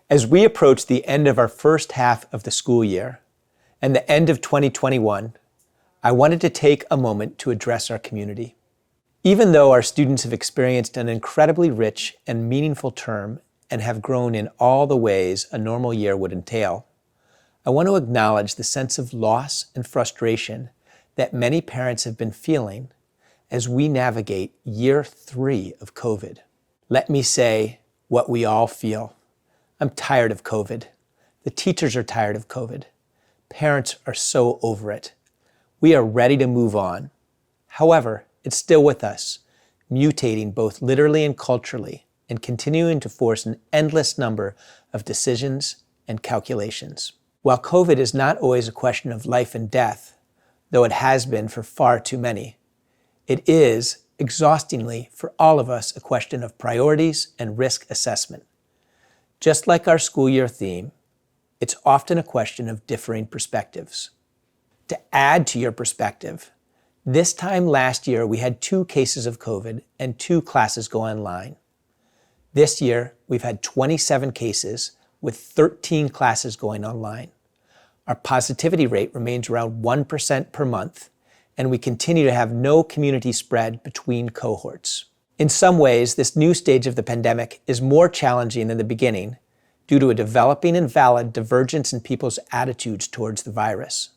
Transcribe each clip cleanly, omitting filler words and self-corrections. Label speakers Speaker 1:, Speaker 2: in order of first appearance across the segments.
Speaker 1: As we approach the end of our first half of the school year and the end of 2021, I wanted to take a moment to address our community. Even though our students have experienced an incredibly rich and meaningful term and have grown in all the ways a normal year would entail, I want to acknowledge the sense of loss and frustration that many parents have been feeling as we navigate year 3 of COVID. Let me say what we all feel. I'm tired of COVID. The teachers are tired of COVID. Parents are so over it. We are ready to move on. However, it's still with us, mutating both literally and culturally, and continuing to force an endless number of decisions and calculations. While COVID is not always a question of life and death, though it has been for far too many, it is, exhaustingly for all of us, a question of priorities and risk assessment. Just like our school year theme, it's often a question of differing perspectives. To add to your perspective, this time last year we had 2 cases of COVID and 2 classes go online. This year we've had 27 cases with 13 classes going online. Our positivity rate remains around 1% per month, and we continue to have no community spread between cohorts. In some ways, this new stage of the pandemic is more challenging than the beginning due to a developing and valid divergence in people's attitudes towards the virus.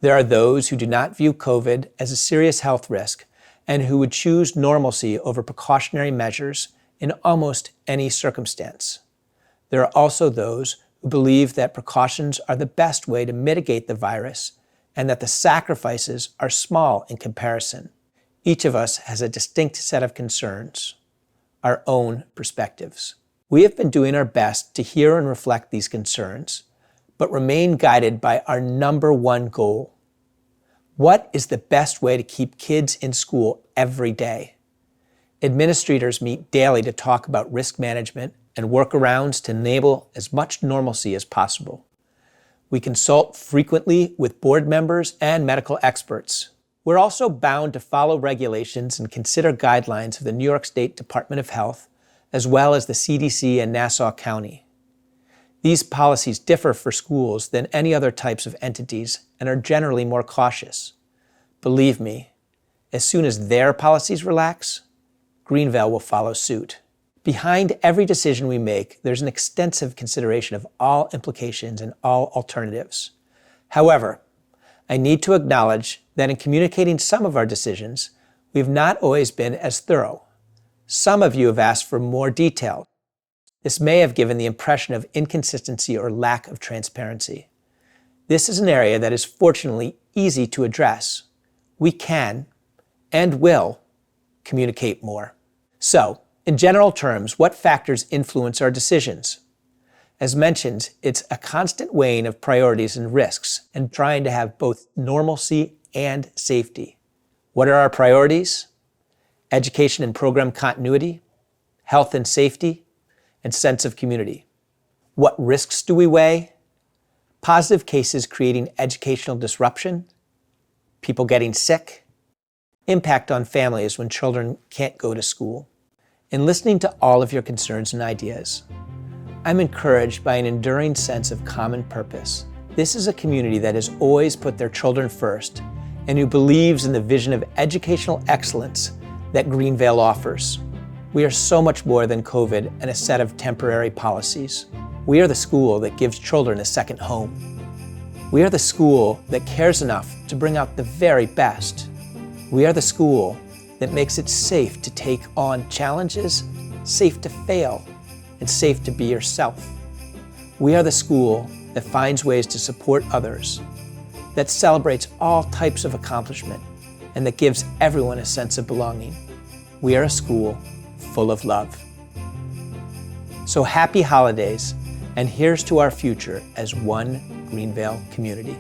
Speaker 1: There are those who do not view COVID as a serious health risk and who would choose normalcy over precautionary measures in almost any circumstance. There are also those who believe that precautions are the best way to mitigate the virus and that the sacrifices are small in comparison. Each of us has a distinct set of concerns, our own perspectives. We have been doing our best to hear and reflect these concerns, but remain guided by our number one goal. What is the best way to keep kids in school every day? Administrators meet daily to talk about risk management and workarounds to enable as much normalcy as possible. We consult frequently with board members and medical experts. We're also bound to follow regulations and consider guidelines of the New York State Department of Health, as well as the CDC and Nassau County. These policies differ for schools than any other types of entities and are generally more cautious. Believe me, as soon as their policies relax, Greenvale will follow suit. Behind every decision we make, there's an extensive consideration of all implications and all alternatives. However, I need to acknowledge that in communicating some of our decisions, we've not always been as thorough. Some of you have asked for more detail. This may have given the impression of inconsistency or lack of transparency. This is an area that is fortunately easy to address. We can and will communicate more. So, in general terms, what factors influence our decisions? As mentioned, it's a constant weighing of priorities and risks and trying to have both normalcy and safety. What are our priorities? Education and program continuity, health and safety, and sense of community. What risks do we weigh? Positive cases creating educational disruption, people getting sick, impact on families when children can't go to school. In listening to all of your concerns and ideas, I'm encouraged by an enduring sense of common purpose. This is a community that has always put their children first and who believes in the vision of educational excellence that Greenvale offers. We are so much more than COVID and a set of temporary policies. We are the school that gives children a second home. We are the school that cares enough to bring out the very best. We are the school that makes it safe to take on challenges, safe to fail, and safe to be yourself. We are the school that finds ways to support others, that celebrates all types of accomplishment, and that gives everyone a sense of belonging. We are a school full of love. So happy holidays, and here's to our future as one Greenvale community.